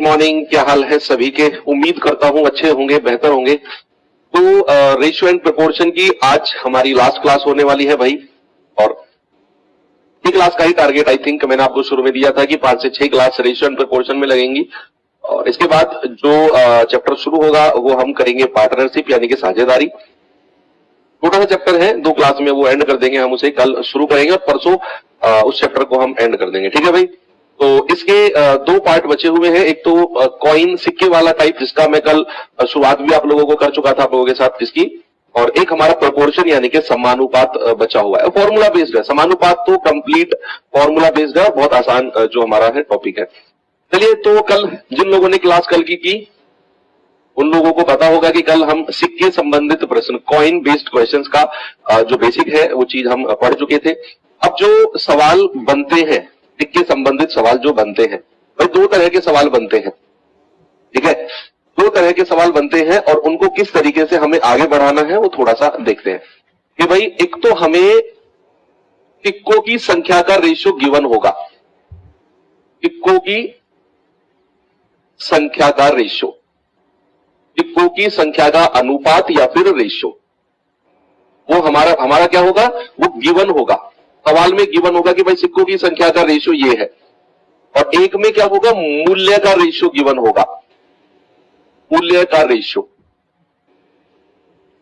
Morning, क्या हाल है सभी के। उम्मीद करता हूं अच्छे होंगे, बेहतर होंगे। तो रेशियो एंड प्रोपोर्शन की आज हमारी लास्ट क्लास होने वाली है भाई। और ये क्लास का ही टारगेट आई थिंक मैंने आपको शुरू में दिया था कि 5 से 6 क्लास रेशियो एंड प्रोपोर्शन में लगेंगी। और इसके बाद जो चैप्टर शुरू होगा वो हम करेंगे पार्टनरशिप यानी कि साझेदारी। छोटा सा चैप्टर है, 2 क्लास में वो एंड कर देंगे। हम उसे कल शुरू करेंगे और परसों उस चैप्टर को हम एंड कर देंगे। ठीक है भाई। तो इसके 2 पार्ट बचे हुए हैं। एक तो कॉइन सिक्के वाला टाइप, जिसका मैं कल शुरुआत भी आप लोगों को कर चुका था आप लोगों के साथ इसकी। और एक हमारा प्रोपोर्शन यानी कि समानुपात बचा हुआ है। फॉर्मूला बेस्ड है समानुपात, तो कंप्लीट फॉर्मूला बेस्ड है, बहुत आसान जो हमारा है टॉपिक है। चलिए, तो कल जिन लोगों ने क्लास कल की उन लोगों को पता होगा कि कल हम सिक्के संबंधित प्रश्न, कॉइन बेस्ड क्वेश्चंस का जो बेसिक है वो चीज हम पढ़ चुके थे। अब जो सवाल बनते हैं, सिक्के संबंधित सवाल जो बनते हैं, भाई 2 तरह के सवाल बनते हैं। ठीक है, 2 तरह के सवाल बनते हैं और उनको किस तरीके से हमें आगे बढ़ाना है वो थोड़ा सा देखते हैं कि भाई एक तो हमें सिक्कों की संख्या का रेशियो गिवन होगा। सिक्कों की संख्या का रेशियो, सिक्कों की संख्या का अनुपात या फिर रेशियो, वो हमारा क्या होगा, वो गिवन होगा। सवाल में गिवन होगा कि भाई सिक्कों की संख्या का रेशियो ये है। और एक में क्या होगा, मूल्य का रेशियो गिवन होगा। मूल्य का रेशियो,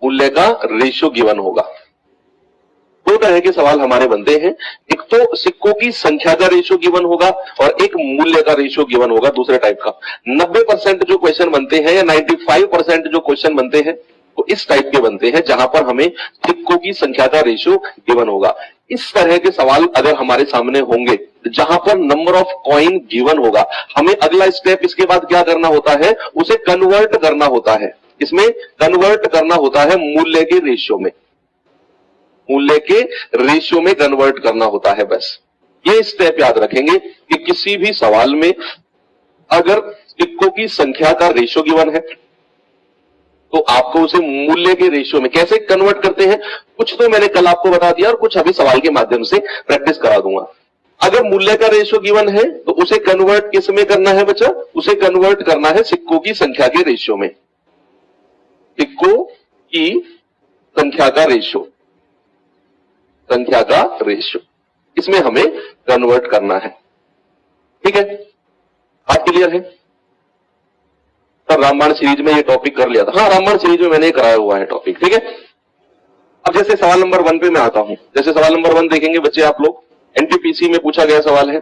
मूल्य का रेशियो गिवन होगा। 2 तरह के सवाल हमारे बनते हैं। एक तो सिक्कों की संख्या का रेशियो गिवन होगा और एक मूल्य का रेशियो गिवन होगा दूसरे टाइप का। 90% जो क्वेश्चन बनते हैं या 95% जो क्वेश्चन बनते हैं वो इस टाइप के बनते हैं, जहां पर हमें सिक्कों की संख्या का रेशियो गिवन होगा। इस तरह के सवाल अगर हमारे सामने होंगे जहां पर नंबर ऑफ कॉइन गिवन होगा, हमें अगला स्टेप इसके बाद क्या करना होता है, उसे कन्वर्ट करना होता है। इसमें कन्वर्ट करना होता है मूल्य के रेशियो में, मूल्य के रेशियो में कन्वर्ट करना होता है। बस ये स्टेप याद रखेंगे कि किसी भी सवाल में अगर सिक्कों की संख्या का रेशियो गिवन है तो आपको उसे मूल्य के रेशियो में कैसे कन्वर्ट करते हैं, कुछ तो मैंने कल आपको बता दिया और कुछ अभी सवाल के माध्यम से प्रैक्टिस करा दूंगा। अगर मूल्य का रेशियो गिवन है तो उसे कन्वर्ट किस में करना है बच्चा, उसे कन्वर्ट करना है सिक्कों की संख्या के रेशियो में। सिक्कों की संख्या का रेशियो, संख्या का रेशियो, इसमें हमें कन्वर्ट करना है। ठीक है, बात क्लियर है। रामायण सीरीज में ये टॉपिक कर लिया था। हाँ, रामायण सीरीज में मैंने कराया हुआ है टॉपिक। ठीक है, अब जैसे सवाल नंबर 1 पे मैं आता हूं। जैसे सवाल नंबर 1 देखेंगे बच्चे आप लोग, एनटीपीसी में पूछा गया सवाल है।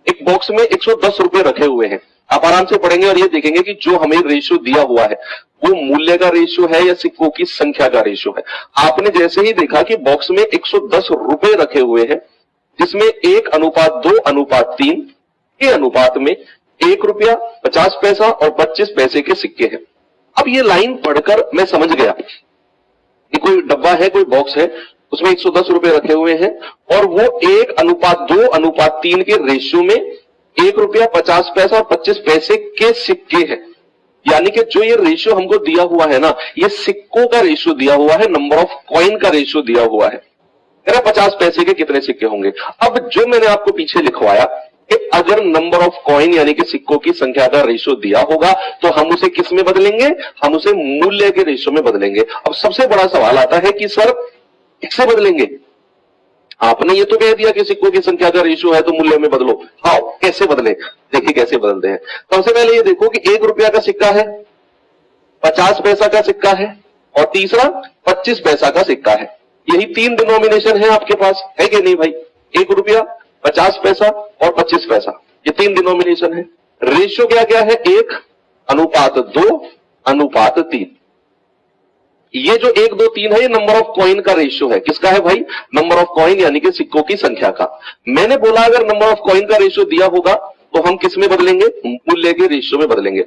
एक बॉक्स में 110 रुपए रखे हुए हैं। आप आराम से पढ़ेंगे और ये देखेंगे कि जो हमें रेशियो दिया हुआ है वो मूल्य का रेशियो है या सिक्कों की संख्या का रेशियो है। आपने जैसे ही देखा कि बॉक्स में 110 रुपए रखे हुए हैं, जिसमें 1:2:3 के अनुपात में 1 रुपया 50 पैसा और 25 पैसे के सिक्के हैं। अब ये लाइन पढ़कर मैं समझ गया कि कोई डब्बा है, कोई बॉक्स है, उसमें 110 रुपए रखे हुए हैं और वो 1:2:3 के रेशियो में 1 रुपया 50 पैसा और 25 पैसे के सिक्के हैं। यानी कि जो ये रेशियो हमको दिया हुआ है ना, ये सिक्कों का रेशियो दिया हुआ है, नंबर ऑफ कॉइन का रेशियो दिया हुआ है। 50 पैसे के कितने सिक्के होंगे। अब जो मैंने आपको पीछे लिखवाया कि अगर नंबर ऑफ कॉइन यानी कि सिक्कों की संख्या का रेशियो दिया होगा तो हम उसे किस में बदलेंगे, हम उसे मूल्य के रेशियो में बदलेंगे। अब सबसे बड़ा सवाल आता है कि सर किससे बदलेंगे। आपने ये तो कह दिया कि सिक्कों की संख्या का रेशियो है तो मूल्य में बदलो। हाँ, कैसे बदले, देखिए कैसे बदलते हैं। सबसे पहले ये देखो कि 1 रुपया का सिक्का है, 50 पैसा का सिक्का है और तीसरा 25 पैसा का सिक्का है। यही 3 डिनोमिनेशन है आपके पास, है कि नहीं भाई। 1 रुपया 50 पैसा और 25 पैसा, ये 3 डिनोमिनेशन है। रेशियो क्या क्या है, 1:2:3। ये जो 1, 2, 3 है ये नंबर ऑफ कॉइन का रेशियो है। किसका है भाई, नंबर ऑफ कॉइन यानी कि सिक्कों की संख्या का। मैंने बोला अगर नंबर ऑफ कॉइन का रेशियो दिया होगा तो हम किस में बदलेंगे, मूल्य के रेशियो में बदलेंगे।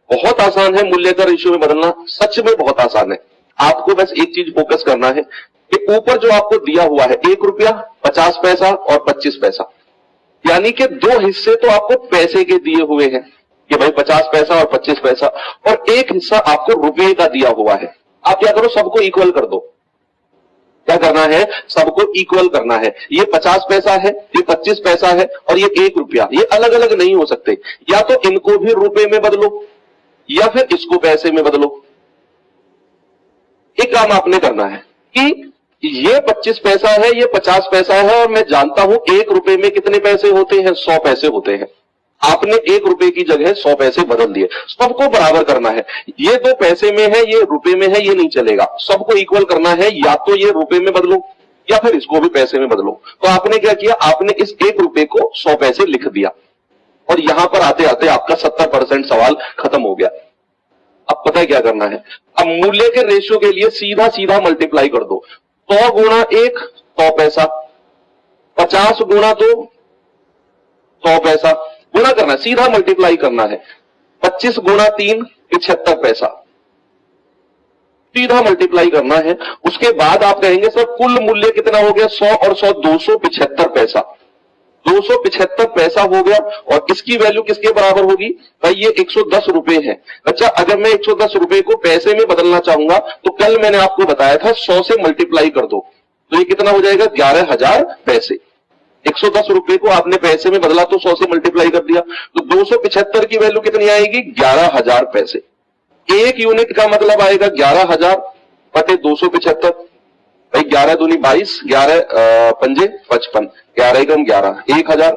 बहुत आसान है मूल्य का रेशियो में बदलना, सच में बहुत आसान है। आपको बस एक चीज फोकस करना है कि ऊपर जो आपको दिया हुआ है 1 रुपया 50 पैसा और 25 पैसा, यानी कि 2 हिस्से तो आपको पैसे के दिए हुए हैं कि भाई 50 पैसा और 25 पैसा, और एक हिस्सा आपको रुपये का दिया हुआ है। आप क्या करो, सबको इक्वल कर दो। क्या करना है, सबको इक्वल करना है। ये 50 पैसा है, ये 25 पैसा है और ये 1 रुपया, ये अलग अलग नहीं हो सकते। या तो इनको भी रुपए में बदलो या फिर इसको पैसे में बदलो। एक काम आपने करना है कि ये 25 पैसा है, ये 50 पैसा है और मैं जानता हूं 1 रुपए में कितने पैसे होते हैं, 100 पैसे होते हैं। आपने 1 रुपए की जगह 100 पैसे बदल दिए। सबको बराबर करना है। ये 2 पैसे में है, ये रुपए में है, ये नहीं चलेगा। सबको इक्वल करना है। या तो ये रुपए में बदलो या फिर इसको भी पैसे में बदलो। तो आपने क्या किया, आपने इस 1 रुपए को 100 पैसे लिख दिया और यहां पर आते आते आपका 70% सवाल खत्म हो गया। अब पता है क्या करना है, अब मूल्य के रेशियो के लिए सीधा सीधा मल्टीप्लाई कर दो। 100 गुणा 1 100 पैसा, 50 गुणा 2 100 पैसा, गुणा करना, सीधा मल्टीप्लाई करना है। 25 गुणा 3 75 पैसा, सीधा मल्टीप्लाई करना है। उसके बाद आप कहेंगे सर कुल मूल्य कितना हो गया, 100 और 100 275 पैसा, 275 पैसा हो गया। और इसकी वैल्यू किसके बराबर होगी भाई, ये 110 रुपए है। अच्छा, अगर मैं 110 रुपए को पैसे में बदलना चाहूंगा तो कल मैंने आपको बताया था 100 से मल्टीप्लाई कर दो, तो ये कितना हो जाएगा, 11,000 पैसे। 110 रुपए को आपने पैसे में बदला तो 100 से मल्टीप्लाई कर दिया, तो 275 की वैल्यू कितनी आएगी, 11,000 पैसे। एक यूनिट का मतलब आएगा 11,000 बटे 275। भाई 11 दूनी 22, 11 पंजे 55, 11 एकम 11, 1000,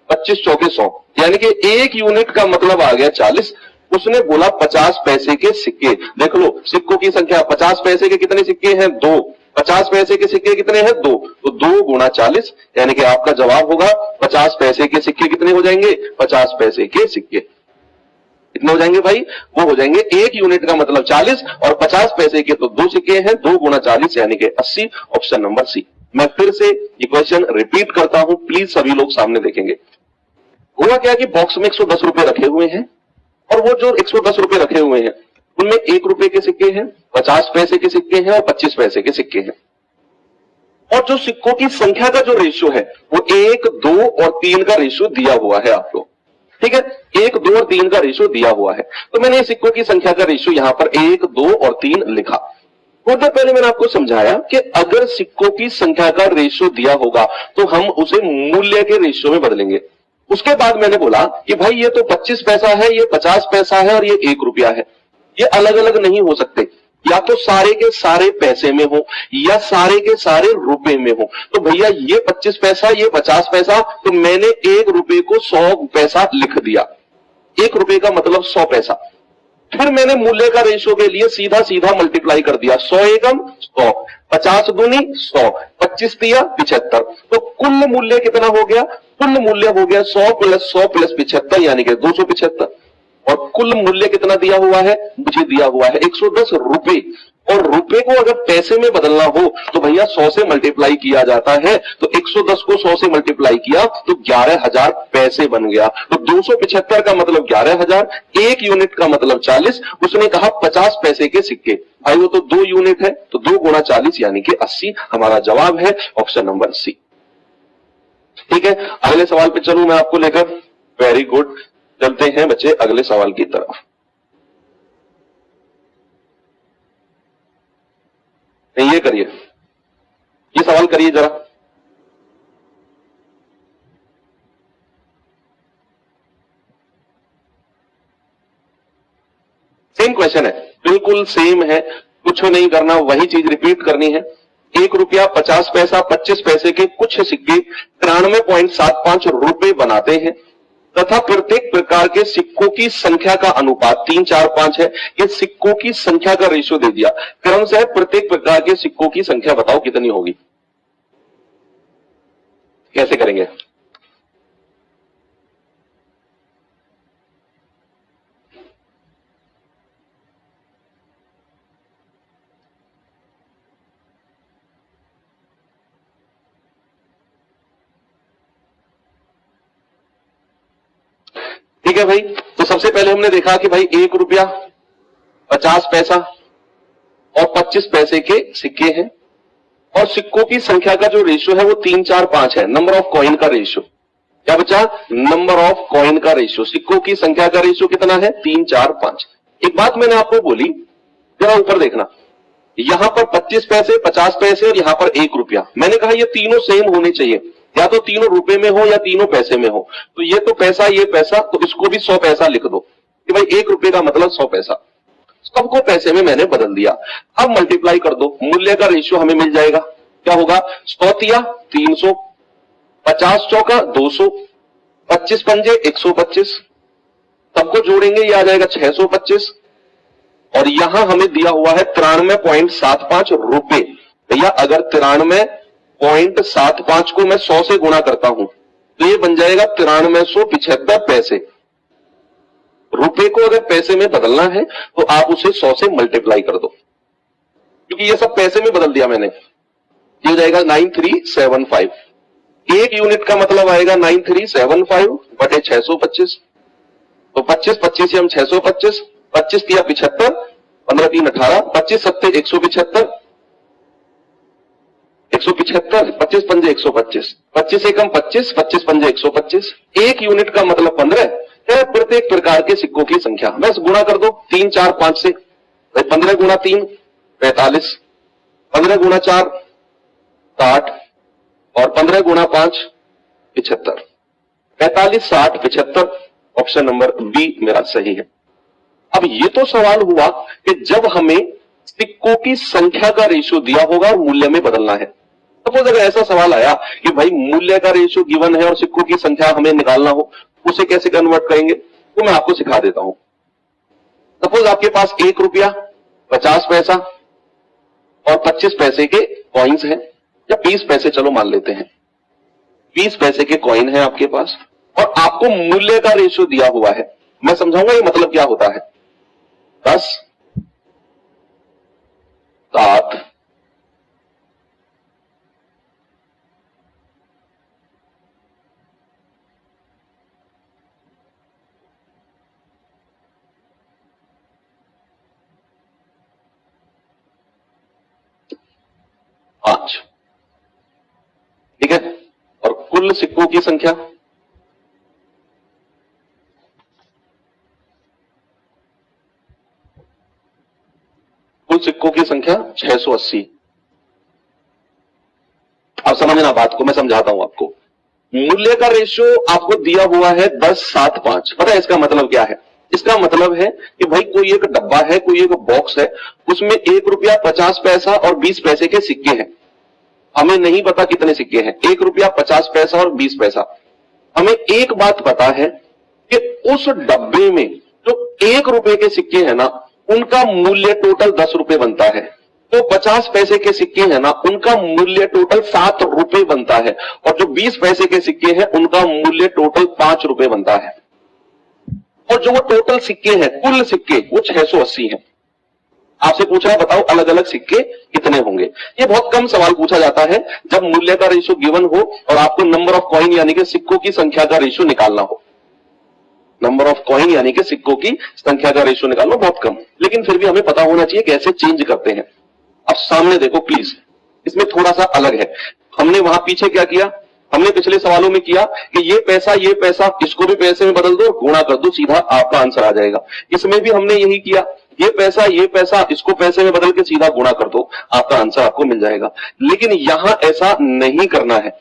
25 चौके 100, यानी कि एक यूनिट का मतलब आ गया 40। उसने बोला 50 पैसे के सिक्के। देख लो सिक्कों की संख्या, 50 पैसे के कितने सिक्के हैं, 2। 50 पैसे के सिक्के कितने हैं, 2। तो 2 गुणा 40, यानी कि आपका जवाब होगा 50 पैसे के सिक्के कितने हो जाएंगे, 50 पैसे के सिक्के कितने हो जाएंगे भाई, वो हो जाएंगे, एक यूनिट का मतलब 40 और 50 पैसे के तो 2 सिक्के हैं, 2 गुणा 40 यानी कि 80। Option number C. मैं फिर से ये क्वेश्चन रिपीट करता हूं, प्लीज सभी लोग सामने देखेंगे। हुआ क्या कि बॉक्स में 110 रुपए रखे हुए हैं और वो जो 110 रुपए रखे हुए हैं उनमें 1 रुपए के सिक्के हैं, 50 पैसे के सिक्के हैं और 25 पैसे के सिक्के हैं। और जो सिक्कों की संख्या का जो रेशियो है वो 1, 2 और 3 का रेशियो दिया हुआ है आपको, ठीक है, 1, 2 और 3 का रेशियो दिया हुआ है। तो मैंने सिक्कों की संख्या का रेशियो यहां पर 1, 2 और 3 लिखा। थोड़ी देर पहले मैंने आपको समझाया कि अगर सिक्कों की संख्या का रेशियो दिया होगा तो हम उसे मूल्य के रेशियो में बदलेंगे। उसके बाद मैंने बोला कि भाई ये तो 25 पैसा है, ये 50 पैसा है और ये 1 रुपया है, ये अलग अलग नहीं हो सकते। या तो सारे के सारे पैसे में हो या सारे के सारे रुपए में हो। तो भैया ये 25 पैसा, ये 50 पैसा, तो मैंने 1 रुपए को 100 पैसा लिख दिया। 1 रुपए का मतलब 100 पैसा। फिर मैंने मूल्य का रेशियो के लिए सीधा सीधा मल्टीप्लाई कर दिया। 100 एकम 100, 50 दूनी 100, 25 दिया 75। तो कुल मूल्य कितना हो गया, कुल मूल्य हो गया 100 प्लस 100 प्लस 75 यानी कि 275। और कुल मूल्य कितना दिया हुआ है, मुझे दिया हुआ है 110 रुपए। और रुपए को अगर पैसे में बदलना हो तो भैया 100 से मल्टीप्लाई किया जाता है। तो 110 को 100 से मल्टीप्लाई किया तो 11,000 पैसे बन गया। तो 275 का मतलब 11,000, एक यूनिट का मतलब 40। उसने कहा 50 पैसे के सिक्के, भाई वो तो 2 यूनिट है, तो 2 गुणा 40 यानी कि 80। हमारा जवाब है ऑप्शन नंबर सी। ठीक है, अगले सवाल पे चलूं मैं आपको लेकर। वेरी गुड, चलते हैं बच्चे अगले सवाल की तरफ। ये करिए, ये सवाल करिए जरा। सेम क्वेश्चन है, बिल्कुल सेम है, कुछ नहीं करना, वही चीज रिपीट करनी है। 1 रुपया 50 पैसा 25 पैसे के कुछ सिक्के 93.75 रुपए बनाते हैं तथा प्रत्येक प्रकार के सिक्कों की संख्या का अनुपात 3, 4, 5 है। ये सिक्कों की संख्या का रेशियो दे दिया। क्रमशः प्रत्येक प्रकार के सिक्कों की संख्या बताओ कितनी होगी। कैसे करेंगे, ठीक है भाई। तो सबसे पहले हमने देखा कि भाई 1 रुपया 50 पैसा और 25 पैसे के सिक्के हैं और सिक्कों की संख्या का जो रेशियो है वो 3, 4, 5 है। नंबर ऑफ कॉइन का रेशियो क्या बचा, नंबर ऑफ कॉइन का रेशियो। सिक्कों की संख्या का रेशियो कितना है, 3, 4, 5। एक बात मैंने आपको बोली, जरा ऊपर देखना, यहां पर 25 पैसे, 50 पैसे और यहां पर 1 रुपया। मैंने कहा ये तीनों सेम होने चाहिए, या तो तीनों रुपए में हो या तीनों पैसे में हो। तो ये तो पैसा, ये पैसा, तो इसको भी 100 पैसा लिख दो कि भाई 1 रुपए का मतलब 100 पैसा। सबको पैसे में मैंने बदल दिया। अब मल्टीप्लाई कर दो, मूल्य का रेशियो हमें मिल जाएगा। क्या होगा? 100 तिया 300, 50 चौका 200, 25 पंजे 125, सबको जोड़ेंगे ये आ जाएगा 625, और यहां हमें दिया हुआ है 93.75 रुपए। भैया अगर 93.75 को मैं 100 से गुणा करता हूं तो ये बन जाएगा 9375 पैसे। रुपए को अगर पैसे में बदलना है तो आप उसे 100 से मल्टीप्लाई कर दो, क्योंकि ये सब पैसे में बदल दिया मैंने। ये हो जाएगा 9375। एक यूनिट का मतलब आएगा 9375 बटे 625। तो 25 25 से हम 625, 25 तिया 75, 15 3 18, 25 सत्ते 175, 175, 25 पंजे 125, 25 एकम 25, 25 पंजे 125। एक यूनिट का मतलब 15 है प्रत्येक प्रकार के सिक्कों की संख्या। बस गुणा कर दो 3 4 5 से। 15 गुणा 3 45, 15 गुणा 4 60, और 15 गुणा 5 75। 45 60 75, ऑप्शन नंबर बी मेरा सही है। अब ये तो सवाल हुआ कि जब हमें सिक्कों की संख्या का रेशियो दिया होगा और मूल्य में बदलना है। सपोज अगर ऐसा सवाल आया कि भाई मूल्य का रेशियो गिवन है और सिक्कों की संख्या हमें निकालना हो, उसे कैसे कन्वर्ट करेंगे, तो मैं आपको सिखा देता हूं। सपोज आपके पास 1 रुपया 50 पैसा और 25 पैसे के कॉइन्स हैं, या 20 पैसे चलो मान लेते हैं, 20 पैसे के कॉइन है आपके पास, और आपको मूल्य का रेशियो दिया हुआ है। मैं समझाऊंगा ये मतलब क्या होता है। 10 7 5, ठीक है। और कुल सिक्कों की संख्या सिक्कों की संख्या 680। अब समझना बात को, मैं समझाता हूं आपको। मूल्य का रेशियो आपको दिया हुआ है 10 7 5। पता है इसका मतलब क्या है? इसका मतलब है कि भाई कोई एक डब्बा है, कोई एक बॉक्स है, उसमें 1 रुपया 50 पैसा और 20 पैसे के सिक्के हैं। हमें नहीं पता कितने सिक्के हैं, 1 रुपया 50 पैसा और 20 पैसा। हमें एक बात पता है कि उस डब्बे में जो 1 रुपए के सिक्के हैं ना, उनका मूल्य टोटल 10 रुपए बनता है। तो 50 पैसे के सिक्के हैं ना, उनका मूल्य टोटल 7 रुपए बनता है, और जो 20 पैसे के सिक्के हैं उनका मूल्य टोटल 5 रुपए बनता है। और जो वो टोटल सिक्के हैं, कुल सिक्के, वो 680 हैं। आपसे पूछा है बताओ अलग अलग सिक्के कितने होंगे। ये बहुत कम सवाल पूछा जाता है जब मूल्य का रेशियो गिवन हो और आपको नंबर ऑफ कॉइन यानी कि सिक्कों की संख्या का रेशियो निकालना हो। नंबर ऑफ कॉइन यानी कि सिक्कों की संख्या का रेशियो निकालना बहुत कम, लेकिन फिर भी हमें पता होना चाहिए कैसे चेंज करते हैं। अब सामने देखो प्लीज, इसमें थोड़ा सा अलग है। हमने वहां पीछे क्या किया, हमने पिछले सवालों में किया कि ये पैसा इसको भी पैसे में बदल दो, गुणा कर दो, सीधा आपका आंसर आ जाएगा। इसमें भी हमने यही किया, ये पैसा इसको पैसे में बदल के सीधा गुणा कर दो, आपका आंसर आपको मिल जाएगा। लेकिन यहां ऐसा नहीं करना है,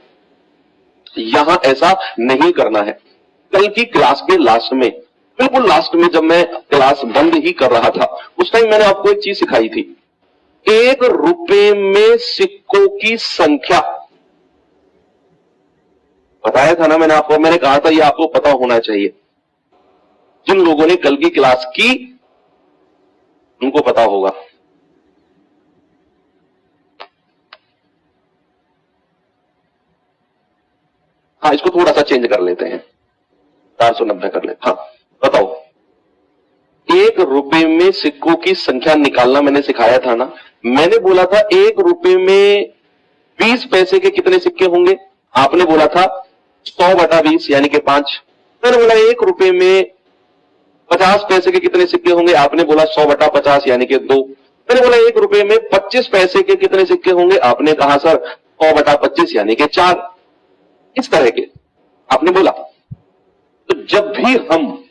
यहां ऐसा नहीं करना है। कल की क्लास के लास्ट में, बिल्कुल लास्ट में, जब मैं क्लास बंद ही कर रहा था, उस टाइम मैंने आपको एक चीज सिखाई थी। 1 रुपए में सिक्कों की संख्या बताया था ना मैंने आपको, मैंने कहा था ये आपको पता होना चाहिए। जिन लोगों ने कल की क्लास की उनको पता होगा। हाँ, इसको थोड़ा सा चेंज कर लेते हैं, 490 कर लेते। हाँ बताओ, 1 रुपए में सिक्कों की संख्या निकालना मैंने सिखाया था ना। मैंने बोला था 1 रुपए में 20 पैसे के कितने सिक्के होंगे, आपने बोला था 100/20 यानी कि 5। मैंने बोला 1 रुपए में 50 पैसे के कितने सिक्के होंगे, आपने बोला 100/50 यानी कि 2। मैंने बोला 1 रुपए में 25 पैसे के कितने सिक्के होंगे, आपने कहा सर 100/25 यानी कि 4। इस तरह के आपने बोला। तो जब भी हम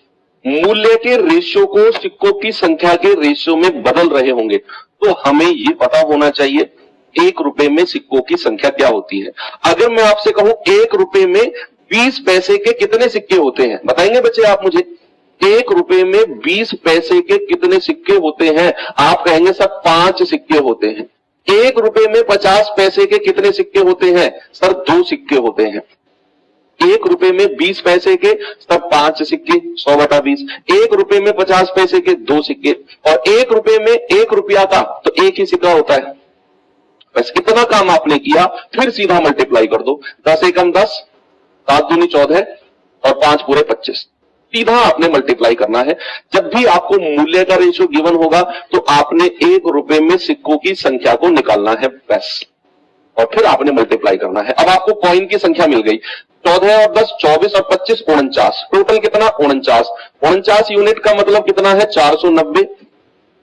मूल्य के रेशियो को सिक्कों की संख्या के रेशियो में बदल रहे होंगे तो तो हमें ये पता होना चाहिए 1 रुपए में सिक्कों की संख्या क्या होती है। अगर मैं आपसे कहूं 1 रुपए में 20 पैसे के कितने सिक्के होते हैं, बताएंगे बच्चे आप मुझे? 1 रुपए में 20 पैसे के कितने सिक्के होते हैं? आप कहेंगे सर 5 सिक्के होते हैं। 1 रुपए में 50 पैसे के कितने सिक्के होते हैं? सर 2 सिक्के होते हैं। 1 रुपए में 20 पैसे के सर 5 सिक्के, 100/20। 1 रुपए में 50 पैसे के 2 सिक्के, और 1 रुपए में 1 रुपया का तो 1 ही सिक्का होता है। बस इतना काम आपने किया, फिर सीधा मल्टीप्लाई कर दो। 10 एकम 10, 7 दूनी 14 और 5 पूरे 25। सीधा आपने मल्टीप्लाई करना है। जब भी आपको मूल्य का रेशियो गिवन होगा तो आपने 1 रुपए में सिक्कों की संख्या को निकालना है बस, और फिर आपने मल्टीप्लाई करना है। अब आपको कॉइन की संख्या मिल गई, 14 और 10 24 और 25 49। टोटल कितना? 49। 49 यूनिट का मतलब कितना है? 490।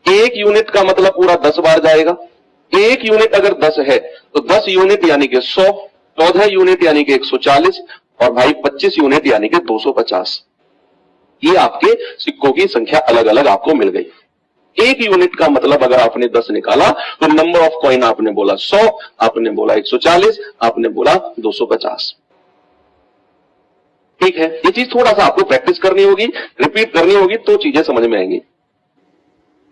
1 यूनिट का मतलब पूरा 10 बार जाएगा। 1 यूनिट अगर 10 है तो 10 यूनिट यानी कि 100, 14 यूनिट यानी कि 140, और भाई 25 यूनिट यानी कि 250। ये आपके सिक्कों की संख्या अलग अलग आपको मिल गई। 1 यूनिट का मतलब अगर आपने 10 निकाला तो नंबर ऑफ कॉइन आपने बोला 100, आपने बोला 140, आपने बोला 250। ठीक है, ये चीज थोड़ा सा आपको प्रैक्टिस करनी होगी, रिपीट करनी होगी, तो चीजें समझ में आएंगी।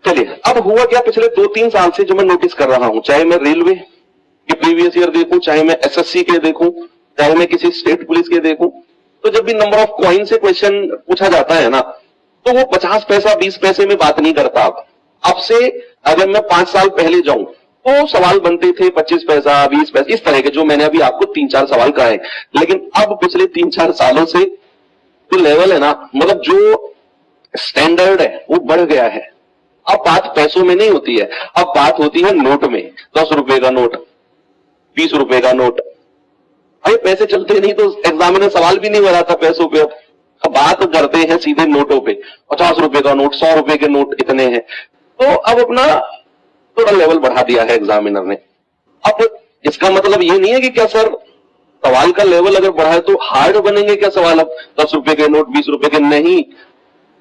चलिए, अब हुआ क्या, पिछले 2-3 साल से जो मैं नोटिस कर रहा हूं, चाहे मैं रेलवे के प्रीवियस ईयर देखूं, चाहे मैं एसएससी के देखूं, चाहे मैं किसी स्टेट पुलिस के देखूं, तो जब भी नंबर ऑफ कॉइन से क्वेश्चन पूछा जाता है ना, तो वो 50 पैसा 20 पैसे में बात नहीं करता। अब से अगर मैं 5 साल पहले जाऊं तो सवाल बनते थे 25 पैसा 20 पैसा, इस तरह के जो मैंने अभी आपको 3-4 सवाल कहे। लेकिन अब पिछले 3-4 सालों से जो लेवल है ना, मतलब जो स्टैंडर्ड है वो बढ़ गया है। अब बात पैसों में नहीं होती है, अब बात होती है नोट में। 10 रुपए का नोट, 20 रुपए का नोट। अरे पैसे चलते नहीं तो एग्जामिनर सवाल भी नहीं बनाता पैसों पे। अब बात करते हैं सीधे नोटों पे। 50 रुपए का नोट, 100 रुपए के नोट इतने हैं। तो अब अपना थोड़ा लेवल बढ़ा दिया है एग्जामिनर ने। अब इसका मतलब ये नहीं है कि क्या सर सवाल का लेवल अगर बढ़ा है तो हार्ड बनेंगे क्या सवाल? अब 10 रुपए के नोट, 20 रुपए के नहीं।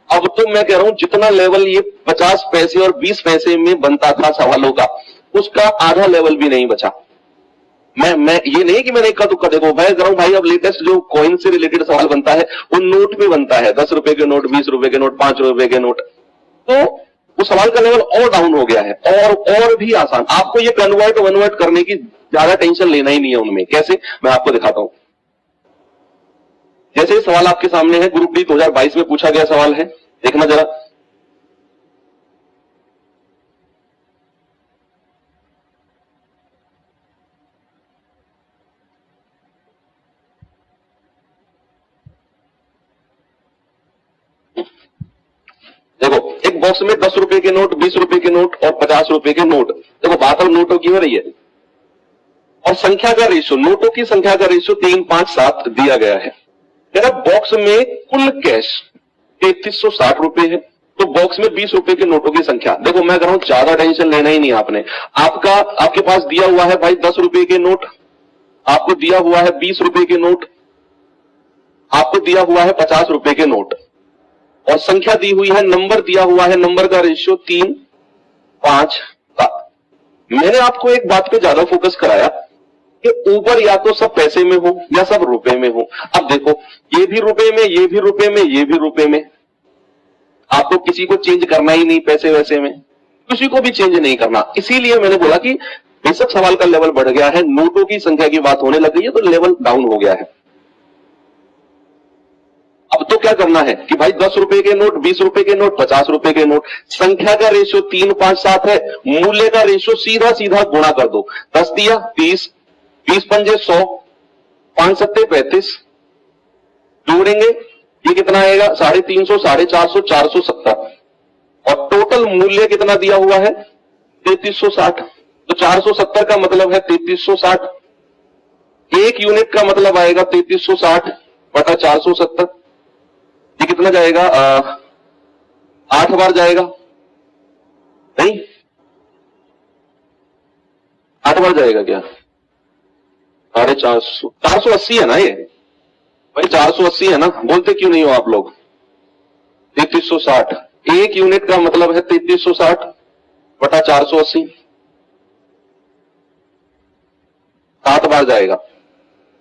अब तो मैं कह रहा हूं जितना लेवल ये 50 पैसे और 20 पैसे में बनता था सवालों का, उसका आधा लेवल भी नहीं बचा। मैं ये नहीं कि मैंने इक्का तुक्का, देखो मैं कह रहा हूं भाई, अब लेटेस्ट जो कॉइन से रिलेटेड सवाल बनता है वो नोट पे बनता है। 10 रुपए के नोट, 20 रुपए के नोट, 5 रुपए के नोट। तो वो सवाल का लेवल और डाउन हो गया है, और भी आसान। आपको ये कन्वर्ट वनवर्ट करने की ज्यादा टेंशन लेना ही नहीं है उनमें। कैसे, मैं आपको दिखाता हूं। जैसे ये सवाल आपके सामने है, ग्रुप डी 2022 में पूछा गया सवाल है, देखना जरा। देखो, एक बॉक्स में 10 रुपए के नोट, 20 रुपए के नोट और 50 रुपए के नोट। देखो बात अब नोटों की हो रही है, और संख्या का रेशियो, नोटों की संख्या का रेशियो 3, 5, 7 दिया गया है। बॉक्स में कुल कैश 3360 रुपए है, तो बॉक्स में 20 रुपए के नोटों की संख्या। देखो मैं कह रहा हूं ज्यादा टेंशन लेना ही नहीं आपने। आपके पास दिया हुआ है भाई 10 रुपए के नोट, आपको दिया हुआ है 20 रुपए के नोट, आपको दिया हुआ है 50 रुपए के नोट, और संख्या दी हुई है, नंबर दिया हुआ है, नंबर का रेशियो 3, 5, 7। मैंने आपको एक बात पे ज्यादा फोकस कराया कि ऊपर या तो सब पैसे में हो या सब रुपए में हो। अब देखो, ये भी रुपए में, ये भी रुपए में, ये भी रुपए में। आपको किसी को चेंज करना ही नहीं, पैसे वैसे में किसी को भी चेंज नहीं करना। इसीलिए मैंने बोला कि बेशक सवाल का लेवल बढ़ गया है, नोटों की संख्या की बात होने लग गई है तो लेवल डाउन हो गया है। अब तो क्या करना है कि भाई 10 रुपए के नोट, 20 रुपए के नोट, 50 रुपए के नोट, संख्या का रेशियो 3, 5, 7 है, मूल्य का रेशियो सीधा सीधा गुणा कर दो। 10 दिया 30, 20 पंजे 100, 5 सत्ते 35, जोड़ेंगे ये कितना आएगा? 350, 450, 470, और टोटल मूल्य कितना दिया हुआ है? 3360। तो 470 का मतलब है 3360। 1 यूनिट का मतलब आएगा 3360 बटा 470। ये कितना जाएगा? 8 बार जाएगा, नहीं 8 बार जाएगा क्या? 450, 480 है ना ये भाई, 480 है ना, बोलते क्यों नहीं हो आप लोग? 3360, 1 यूनिट का मतलब है 3360 बटा 480। 7 बार जाएगा,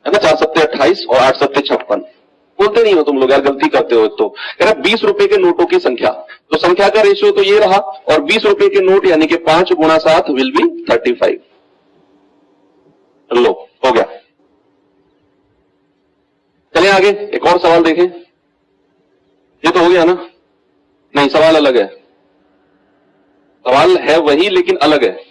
है ना, 4 सत्ते 28 और 8 सत्ते 56। बोलते नहीं हो तुम लोग यार, गलती करते हो। तो कह रहा 20 रुपए के नोटों की संख्या, तो संख्या का रेशियो तो ये रहा, और 20 रुपए के नोट यानी कि 5 गुणा 7 विल बी 35। लो हो गया। चले आगे, एक और सवाल देखें। ये तो हो गया ना? नहीं, सवाल अलग है। सवाल है वही लेकिन अलग है।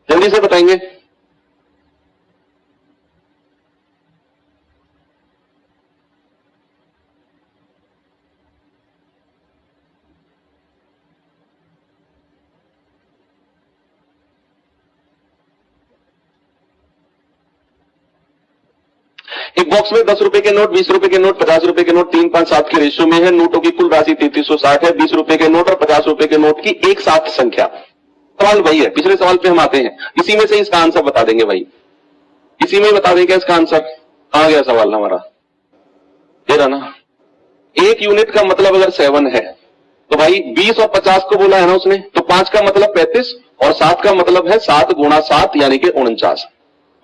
जल्दी से बताएंगे। एक बॉक्स में 10 रुपए के नोट, 20 रुपए के नोट, 50 रुपए के नोट 3, 5, 7 के रेशियो में है। नोटों की कुल राशि 3360 है। 20 रुपए के नोट और 50 रुपए के नोट की एक साथ संख्या। सवाल वही है, पिछले सवाल पे हम आते हैं, इसी में से इसका आंसर बता देंगे भाई, इसी में बता देंगे इसका आंसर। आ गया सवाल हमारा, ये रहा ना। एक यूनिट का मतलब अगर 7 है तो भाई 20 और 50 को बोला है ना उसने, तो 5 का मतलब 35 और 7 का मतलब है 7 गुणा 7 यानी कि 49।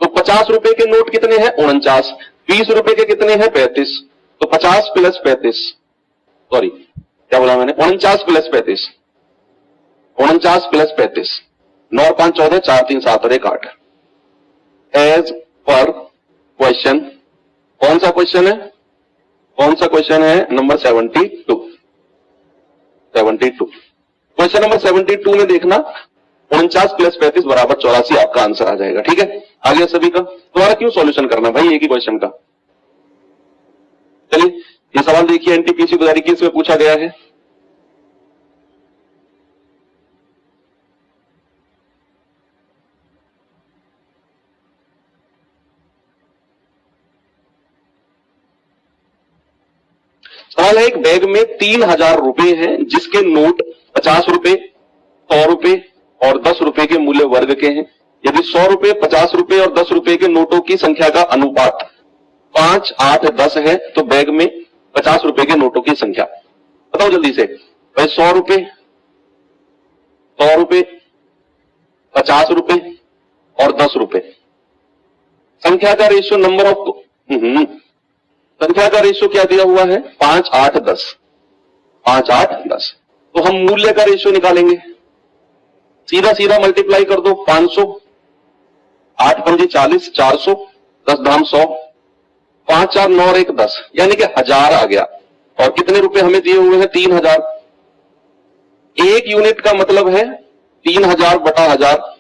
तो 50 रुपए के नोट कितने हैं? 49। 20 रुपए के कितने हैं? 35। तो 50 प्लस 35, सॉरी क्या बोला मैंने, 49 प्लस 35, 49 प्लस 35, 9 और 5 14, 4 3 7 और 1 8। एज पर क्वेश्चन, कौन सा क्वेश्चन है? कौन सा क्वेश्चन है? नंबर 72। 72 क्वेश्चन नंबर 72 में देखना, 49 प्लस 35 बराबर 84 आपका आंसर आ जाएगा। ठीक है, आ गया सभी का? दोबारा क्यों सॉल्यूशन करना भाई एक ही क्वेश्चन का। चलिए ये सवाल देखिए, एनटीपीसी 2021 में पूछा गया है। सवाल है, एक बैग में 3000 रुपए हैं जिसके नोट 50 रुपए, 100 रुपए और 10 रुपए के मूल्य वर्ग के हैं। यदि 100 रुपए, 50 रुपए और 10 रुपए के नोटों की संख्या का अनुपात 5, 8, 10 है, तो बैग में 50 रुपए के नोटों की संख्या बताओ जल्दी से भाई। 100 रुपए, 100 रुपए, 50 रुपए और 10 रुपए, संख्या का रेशियो, नंबर ऑफ, संख्या का रेशियो क्या दिया हुआ है? 5, 8, 10, 5, 8, 10। तो हम मूल्य का रेशियो निकालेंगे, सीधा सीधा मल्टीप्लाई कर दो। 500, 8 पंजी 40, 400, 10 धाम 100, 5 4 9 और 1 10, यानी कि 1000 आ गया। और कितने रुपए हमें दिए हुए हैं? 3000। एक यूनिट का मतलब है 3000 बटा 1000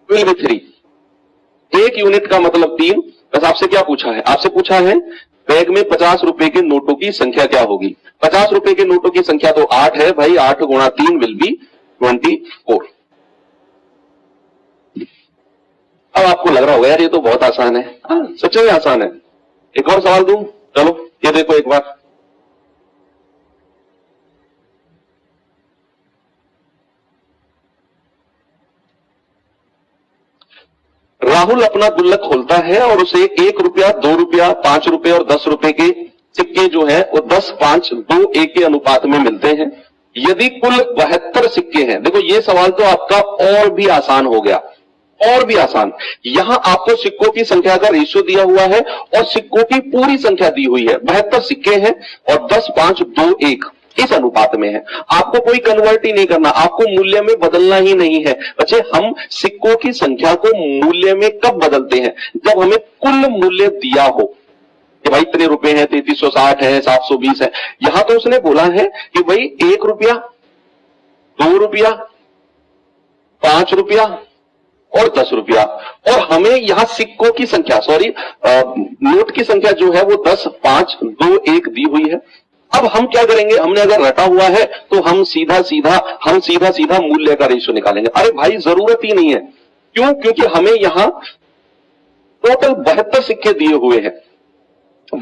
विल बी 3। एक यूनिट का मतलब 3। बस आपसे क्या पूछा है? आपसे पूछा है बैग में 50 रुपए के नोटों की संख्या क्या होगी। 50 रुपए के नोटों की संख्या तो 8 है भाई, 8 गुणा 3 विल बी 24। अब आपको लग रहा होगा यार ये तो बहुत आसान है। सच में आसान है। एक और सवाल दूं, चलो ये देखो एक बार। राहुल अपना गुल्लक खोलता है और उसे 1 रुपया, 2 रुपया, 5 रुपए और 10 रुपए के सिक्के जो है वो 10, 5, 2, 1 के अनुपात में मिलते हैं। यदि कुल 72 सिक्के हैं, देखो ये सवाल तो आपका और भी आसान हो गया, और भी आसान। यहां आपको सिक्कों की संख्या का रेशियो दिया हुआ है और सिक्कों की पूरी संख्या दी हुई है। 72 सिक्के हैं और 10, 5, 2, 1 इस अनुपात में है। आपको कोई कन्वर्ट ही नहीं करना, आपको मूल्य में बदलना ही नहीं है। बच्चे हम सिक्कों की संख्या को मूल्य में कब बदलते हैं? जब हमें कुल मूल्य दिया हो कि भाई इतने रुपए हैं, 3360 है, 720 है। यहां तो उसने बोला है कि भाई 1 रुपया, 2 रुपया, 5 रुपया और 10 रुपया, और हमें यहां सिक्कों की संख्या, सॉरी नोट की संख्या जो है वो 10, 5, 2, 1 दी हुई है। अब हम क्या करेंगे? हमने अगर रटा हुआ है तो हम सीधा सीधा मूल्य का रेशियो निकालेंगे। अरे भाई जरूरत ही नहीं है। क्यों? क्योंकि हमें यहां टोटल 72 सिक्के दिए हुए हैं।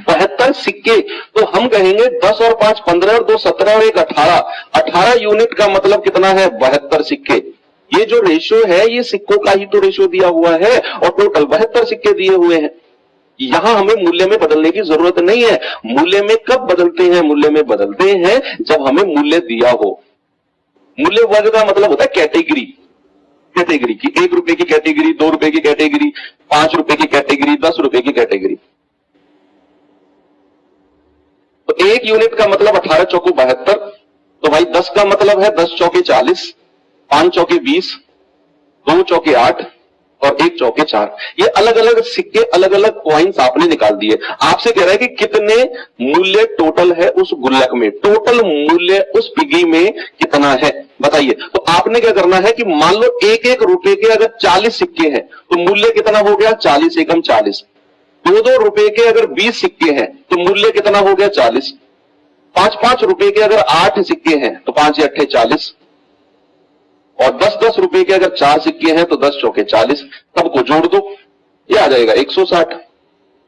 72 सिक्के, तो हम कहेंगे 10 और 5 15 और 2 17 और 1 18, 18 यूनिट का मतलब कितना है 72 सिक्के। ये जो रेशियो है ये सिक्कों का ही तो रेशियो दिया हुआ है और टोटल 72 सिक्के दिए हुए हैं। यहां हमें मूल्य में बदलने की जरूरत नहीं है। मूल्य में कब बदलते हैं, मूल्य में बदलते हैं जब हमें मूल्य दिया हो। मूल्य वर्ग का मतलब होता है कैटेगरी, कैटेगरी की 1 रुपए की कैटेगरी, 2 रुपए की कैटेगरी, 5 रुपए की कैटेगरी, 10 रुपए की कैटेगरी। तो 1 यूनिट का मतलब 18 चौको 72, तो भाई 10 का मतलब है 10 चौके 40, 5 चौके 20, 2 चौके 8 और 1 चौके 4। ये अलग अलग सिक्के, अलग अलग कॉइन्स आपने निकाल दिए। आपसे कह रहा है कि कितने मूल्य टोटल है उस गुल्लक में, टोटल मूल्य उस पिगी में कितना है बताइए। तो आपने क्या करना है कि मान लो 1-1 रुपए के अगर 40 सिक्के हैं तो मूल्य कितना हो गया 40 एकम 40। 2-2 रुपए के अगर 20 सिक्के हैं तो मूल्य कितना हो गया 40। 5-5 रुपए के अगर 8 सिक्के हैं तो 5 या 8 40, और 10-10 रुपए के अगर 4 सिक्के हैं तो 10 चौके 40। सबको जोड़ दो, ये आ जाएगा 160।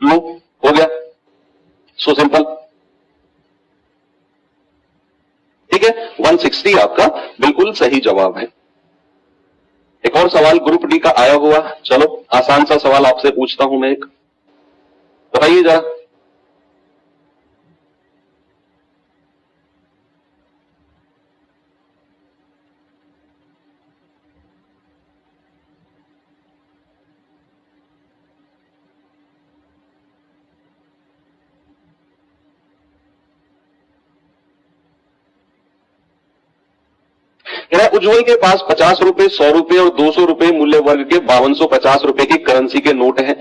लो हो गया, सो सिंपल। ठीक है, 160 आपका बिल्कुल सही जवाब है। एक और सवाल ग्रुप डी का आया हुआ, चलो आसान सा सवाल आपसे पूछता हूं मैं एक, बताइए जरा। उज्जवल के पास 50 रुपए, 100 रुपए और 200 रुपए मूल्य वर्ग के 5250 रुपए की करेंसी के नोट हैं।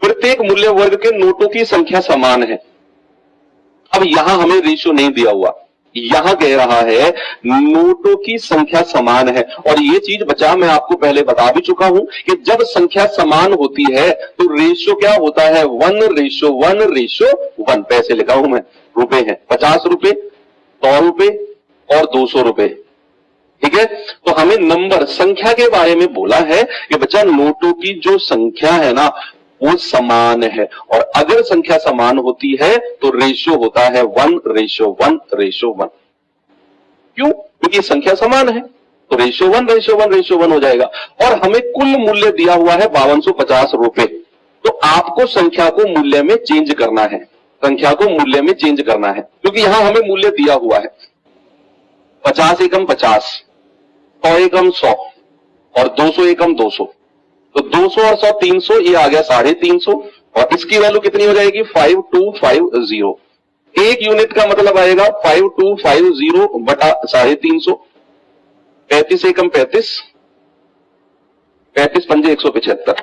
प्रत्येक मूल्य वर्ग के नोटों की संख्या समान है। अब यहां हमें रेशियो नहीं दिया हुआ, यहां कह रहा है नोटों की संख्या समान है। और ये चीज बचा मैं आपको पहले बता भी चुका हूं कि जब संख्या समान होती है तो रेशियो क्या होता है 1:1:1। पैसे लिखा हूं मैं, रुपए हैं 50 रुपए, 100 रुपए और 200 रुपए। ठीक है, तो हमें नंबर संख्या के बारे में बोला है कि बच्चा नोटों की जो संख्या है ना वो समान है, और अगर संख्या समान होती है तो रेशियो होता है 1:1:1। क्यों? क्योंकि संख्या समान है तो रेशियो 1:1:1 हो जाएगा। और हमें कुल मूल्य दिया हुआ है 5250 रुपए, तो आपको संख्या को मूल्य में चेंज करना है, संख्या को मूल्य में चेंज करना है, क्योंकि यहां हमें मूल्य दिया हुआ है 50 एकम 50, 100 एकम 100 और 200 एकम 200। तो 200 और 100 300, ये आ गया 350, और इसकी वैल्यू कितनी हो जाएगी 5250। 1 यूनिट का मतलब आएगा 5250 बटा 350। 35 एकम 35, 35 पंजे 175।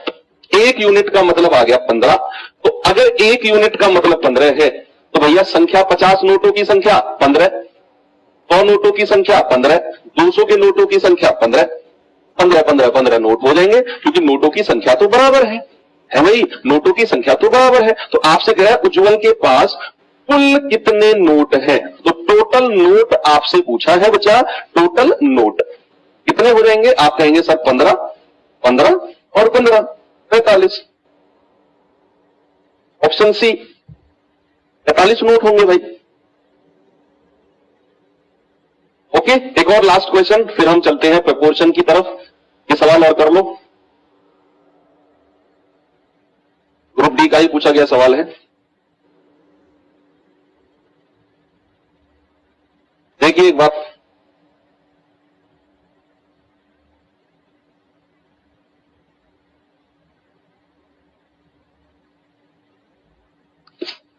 1 यूनिट का मतलब आ गया 15। तो अगर 1 यूनिट का मतलब 15 है तो भैया संख्या 50 नोटों की संख्या 15, 100 नोटों की संख्या 15, 200 के नोटों की संख्या 15, 15 नोट हो जाएंगे, क्योंकि नोटों की संख्या तो बराबर है भाई, नोटों की संख्या तो बराबर है। तो आपसे कह रहा है उज्जवल के पास कुल कितने नोट हैं, तो टोटल नोट आपसे पूछा है बच्चा, टोटल नोट कितने हो जाएंगे। आप कहेंगे सर 15, 15 और 15 45। ऑप्शन सी 45 नोट होंगे भाई। ओके, एक और लास्ट क्वेश्चन, फिर हम चलते हैं प्रोपोर्शन की तरफ। ये सवाल और कर लो, ग्रुप डी का ही पूछा गया सवाल है। देखिए एक बात,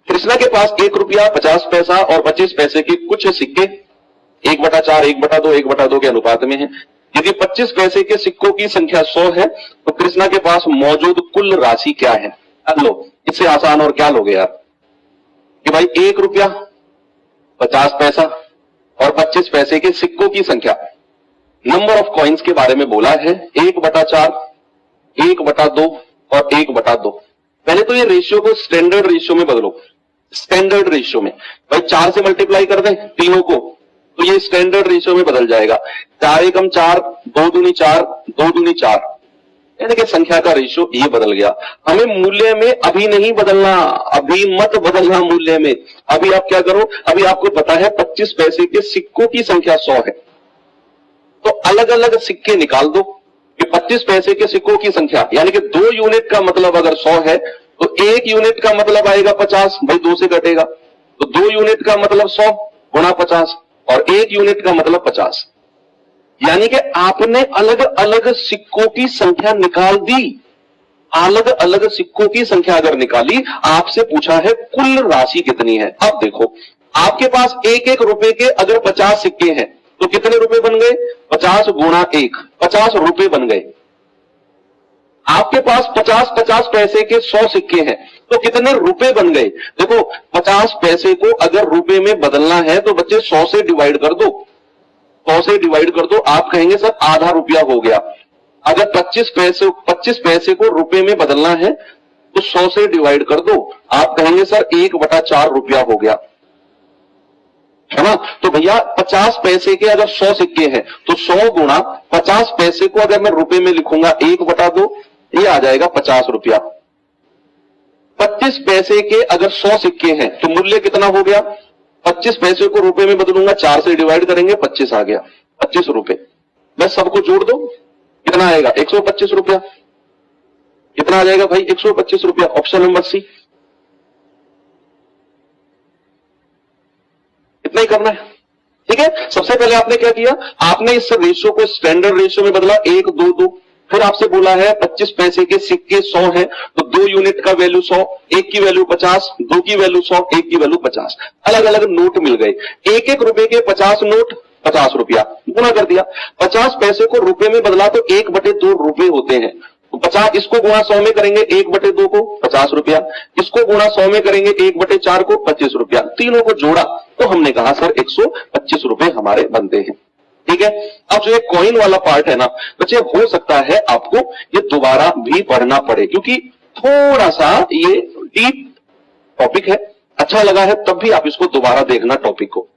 कृष्णा के पास 1 रुपया 50 पैसा और 25 पैसे के कुछ सिक्के 1/4, 1/2, 1/2 के अनुपात में है। यदि 25 पैसे के सिक्कों की संख्या 100 है तो कृष्णा के पास मौजूद कुल राशि क्या है। लो, इससे आसान और क्या लोगे यार, कि भाई 1 रुपया 50 पैसा और 25 पैसे के सिक्कों की संख्या, नंबर ऑफ कॉइन्स के बारे में बोला है 1/4, 1/2 और 1/2। पहले तो ये रेशियो को स्टैंडर्ड रेशियो में बदलो। स्टैंडर्ड रेशियो में भाई 4 से मल्टीप्लाई कर दें तीनों को तो ये स्टैंडर्ड रेशियो में बदल जाएगा। 4 एकम 4, 2 दूनी 4, 2 दूनी 4, यानी कि संख्या का रेशियो ये बदल गया। हमें मूल्य में अभी नहीं बदलना, अभी मत बदलना मूल्य में। अभी आप क्या करो, अभी आपको पता है 25 पैसे के सिक्कों की संख्या 100 है, तो अलग अलग सिक्के निकाल दो कि 25 पैसे के सिक्कों की संख्या, यानी कि 2 यूनिट का मतलब अगर 100 है तो 1 यूनिट का मतलब आएगा 50, भाई 2 से कटेगा, तो 2 यूनिट का मतलब 100 गुणा 50 और 1 यूनिट का मतलब 50। यानी कि आपने अलग अलग सिक्कों की संख्या निकाल दी। अलग अलग सिक्कों की संख्या अगर निकाली, आपसे पूछा है कुल राशि कितनी है। अब देखो, आपके पास एक एक रुपए के अगर 50 सिक्के हैं तो कितने रुपए बन गए, 50 गुणा 1, 50 रुपए बन गए। आपके पास 50-50 पैसे के 100 सिक्के हैं तो कितने रुपए बन गए। देखो 50 पैसे को अगर रुपए में बदलना है तो बच्चे 100 से डिवाइड कर दो, 100 से डिवाइड कर दो, आप कहेंगे सर आधा रुपया हो गया। अगर 25 पैसे को रुपए में बदलना है तो 100 से डिवाइड कर दो, आप कहेंगे सर 1/4 रुपया हो गया, है ना। तो भैया 50 पैसे के अगर 100 सिक्के हैं तो 100 गुणा 50 पैसे को अगर मैं रुपए में लिखूंगा 1/2, ये आ जाएगा 50 रुपया। 25 पैसे के अगर 100 सिक्के हैं तो मूल्य कितना हो गया, 25 पैसे को रुपए में बदलूंगा, 4 से डिवाइड करेंगे, 25 आ गया, 25 रुपए। बस सबको जोड़ दो, कितना आएगा, 125 रुपया। कितना आ जाएगा भाई, 125 रुपया। ऑप्शन नंबर सी, इतना ही करना है, ठीक है। सबसे पहले आपने क्या किया, आपने इस रेशियो को स्टैंडर्ड रेशियो में बदला, 1 2 2। फिर आपसे बोला है 25 पैसे के सिक्के 100 है तो 2 यूनिट का वैल्यू 100, 1 की वैल्यू 50, 2 की वैल्यू 100, 1 की वैल्यू 50। अलग अलग नोट मिल गए, एक एक रुपए के 50 नोट, 50 रुपया, गुणा कर दिया। 50 पैसे को रुपए में बदला तो 1/2 रुपए होते हैं, तो 50, इसको गुणा 100 में करेंगे 1/2 को 50 रुपया, इसको गुणा 100 में करेंगे 1/4 को 25 रुपया। तीनों को जोड़ा तो हमने कहा सर 125 रुपए हमारे बनते हैं, ठीक है। अब जो ये कॉइन वाला पार्ट है ना बच्चे, हो सकता है आपको ये दोबारा भी पढ़ना पड़े क्योंकि थोड़ा सा ये डीप टॉपिक है। अच्छा लगा है तब भी आप इसको दोबारा देखना टॉपिक को।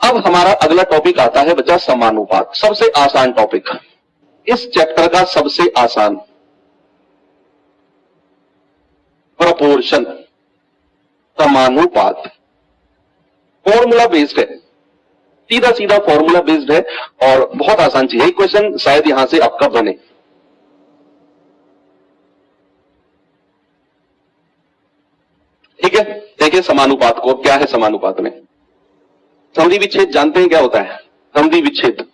अब हमारा अगला टॉपिक आता है बच्चा समानुपात, सबसे आसान टॉपिक, इस चैप्टर का सबसे आसान, प्रोपोर्शन, समानुपात। फॉर्मूला बेस्ड है, सीधा सीधा फॉर्मूला बेस्ड है और बहुत आसान चीज है। क्वेश्चन शायद यहां से आपका बने। ठीक है, देखिए समानुपात को, क्या है समानुपात में। संधि विच्छेद जानते हैं क्या होता है, संधि विच्छेद।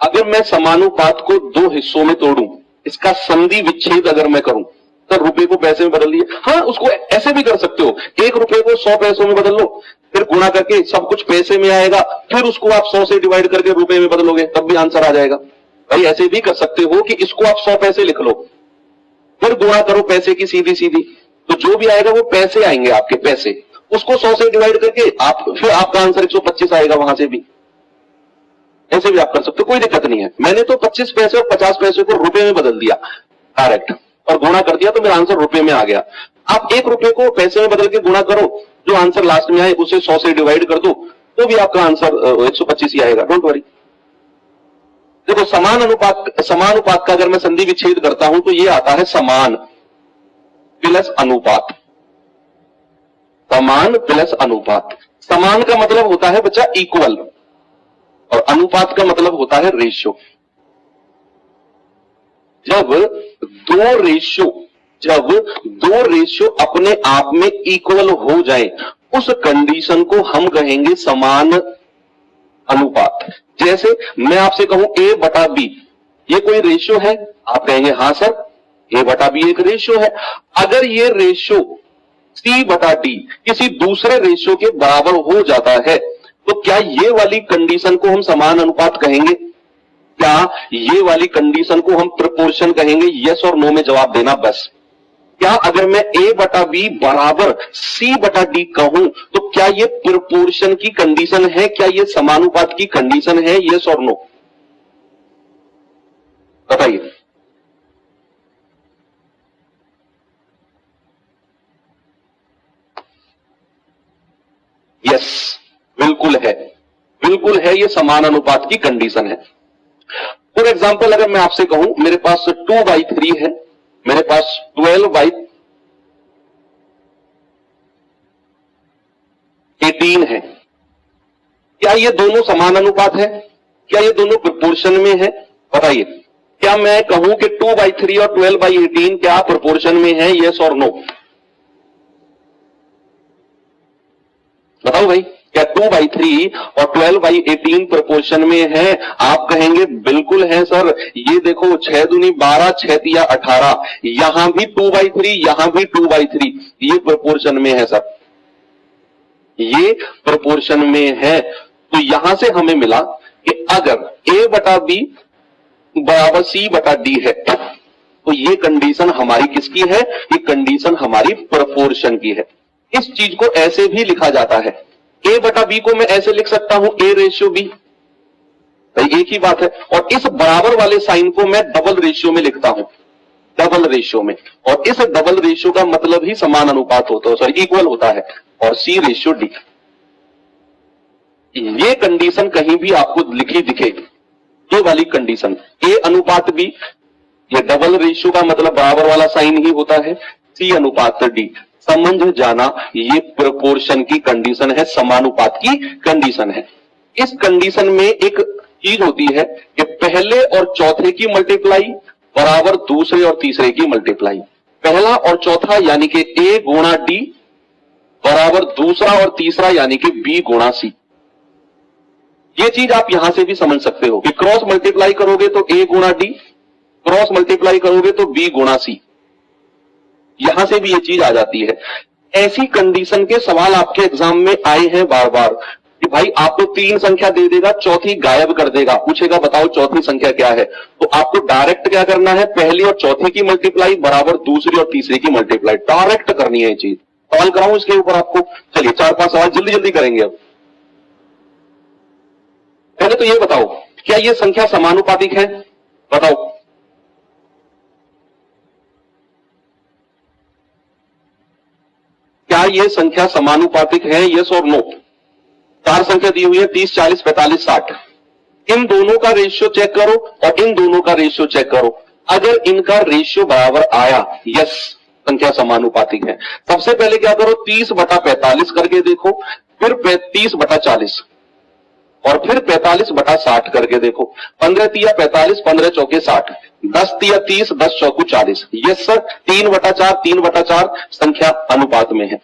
अगर मैं समानुपात को 2 हिस्सों में तोड़ूं, इसका संधि विच्छेद अगर मैं करूं तो रुपए को पैसे में बदल दिए। हाँ, उसको ऐसे भी कर सकते हो, 1 रुपए को 100 पैसों में बदल लो, फिर गुणा करके सब कुछ पैसे में आएगा, फिर उसको आप 100 से डिवाइड करके रुपए में बदलोगे तब भी आंसर आ जाएगा। भाई ऐसे भी कर सकते हो कि इसको आप 100 पैसे लिख लो, फिर गुणा करो पैसे की सीधी सीधी, तो जो भी आएगा वो पैसे आएंगे आपके, पैसे, उसको 100 से डिवाइड करके आप, फिर आपका आंसर 125 आएगा वहां से भी। ऐसे भी आप कर सकते हो, कोई दिक्कत नहीं है। मैंने तो 25 पैसे और 50 पैसे को रुपए में बदल दिया डायरेक्ट और गुणा कर दिया तो मेरा आंसर रुपए में आ गया। आप 1 रुपए को पैसे में बदल के गुणा करो, जो आंसर लास्ट में आए उसे 100 से डिवाइड कर दो तो भी आपका आंसर 125 ही आएगा, डोंट वरी। देखो समानुपात का अगर मैं संधि विच्छेद करता हूं तो ये आता है समान प्लस अनुपात, समान प्लस अनुपात। समान का मतलब होता है बच्चा इक्वल और अनुपात का मतलब होता है रेशियो। जब दो रेशियो अपने आप में इक्वल हो जाए उस कंडीशन को हम कहेंगे समान अनुपात। जैसे मैं आपसे कहूं A/B, ये कोई रेशियो है, आप कहेंगे हां सर A/B एक रेशियो है। अगर ये रेशियो C/D किसी दूसरे रेशियो के बराबर हो जाता है तो क्या ये वाली कंडीशन को हम समान अनुपात कहेंगे, क्या ये वाली कंडीशन को हम प्रोपोर्शन कहेंगे? यस और नो में जवाब देना बस। क्या अगर मैं A/B बराबर C/D कहूं तो क्या ये प्रोपोर्शन की कंडीशन है, क्या ये समानुपात की कंडीशन है? यस और नो बताइए। यस, बिल्कुल है, बिल्कुल है, ये समान अनुपात की कंडीशन है। फॉर फॉर एग्जाम्पल अगर मैं आपसे कहूं मेरे पास 2/3 है, मेरे पास 12/18 है, क्या ये दोनों समान अनुपात है? क्या ये दोनों प्रोपोर्शन में है? बताइए, क्या मैं कहूं कि 2/3 और 12/18 क्या प्रोपोर्शन में है? यस और नो? बताओ भाई, क्या 2/3 और 12/18 प्रोपोर्शन में है? आप कहेंगे बिल्कुल है सर, ये देखो 6 दूनी 12, 6 तिया 18, यहां भी 2/3, यहां भी 2/3, ये प्रोपोर्शन में है सर, ये प्रोपोर्शन में है। तो यहां से हमें मिला कि अगर A/B बराबर C/D है तो ये कंडीशन हमारी किसकी है? ये कंडीशन हमारी प्रोपोर्शन की है। इस चीज को ऐसे भी लिखा जाता है, A/B को मैं ऐसे लिख सकता हूं A/B, भाई एक ही बात है। और इस बराबर वाले साइन को मैं डबल रेशियो में लिखता हूं, डबल रेशियो में, और इस डबल रेशियो का मतलब ही समान अनुपात होता है, सॉरी इक्वल होता है, और C/D। ये कंडीशन कहीं भी आपको लिखी दिखे, ये वाली कंडीशन A/B, ये डबल रेशियो का मतलब बराबर वाला साइन ही होता है, C/D, समझ जाना, ये प्रोपोर्शन की कंडीशन है, समानुपात की कंडीशन है। इस कंडीशन में एक चीज होती है कि पहले और चौथे की मल्टीप्लाई बराबर दूसरे और तीसरे की मल्टीप्लाई, पहला और चौथा यानी कि A/D बराबर दूसरा और तीसरा यानी कि B/C। ये चीज आप यहां से भी समझ सकते हो कि क्रॉस मल्टीप्लाई करोगे तो A/D, क्रॉस मल्टीप्लाई करोगे तो B/C, यहां से भी ये चीज आ जाती है। ऐसी कंडीशन के सवाल आपके एग्जाम में आए हैं बार बार कि भाई आपको 3 संख्या दे देगा, चौथी गायब कर देगा, पूछेगा बताओ चौथी संख्या क्या है, तो आपको डायरेक्ट क्या करना है? पहली और चौथी की मल्टीप्लाई बराबर दूसरी और तीसरी की मल्टीप्लाई, डायरेक्ट करनी है ये चीज। सवाल कराऊं इसके ऊपर आपको? चलिए 4-5 सवाल जल्दी जल्दी करेंगे। अब पहले तो ये बताओ, क्या ये संख्या समानुपातिक है? बताओ, क्या ये संख्या समानुपातिक है? यस और नो? 4 संख्या दी हुई है, 30, 40, 45, 60। इन दोनों का रेशियो चेक करो और इन दोनों का रेशियो चेक करो। अगर इनका रेशियो बराबर आया, यस, संख्या समानुपातिक है। सबसे पहले क्या करो? 30/45 करके देखो, फिर 30/40, और फिर 45/60 करके देखो। 15 तिया 45, 15 चौके 60, 10 तिया 30, 10 चौकू 40। यस सर, 3/4, 3/4 संख्या अनुपात में है।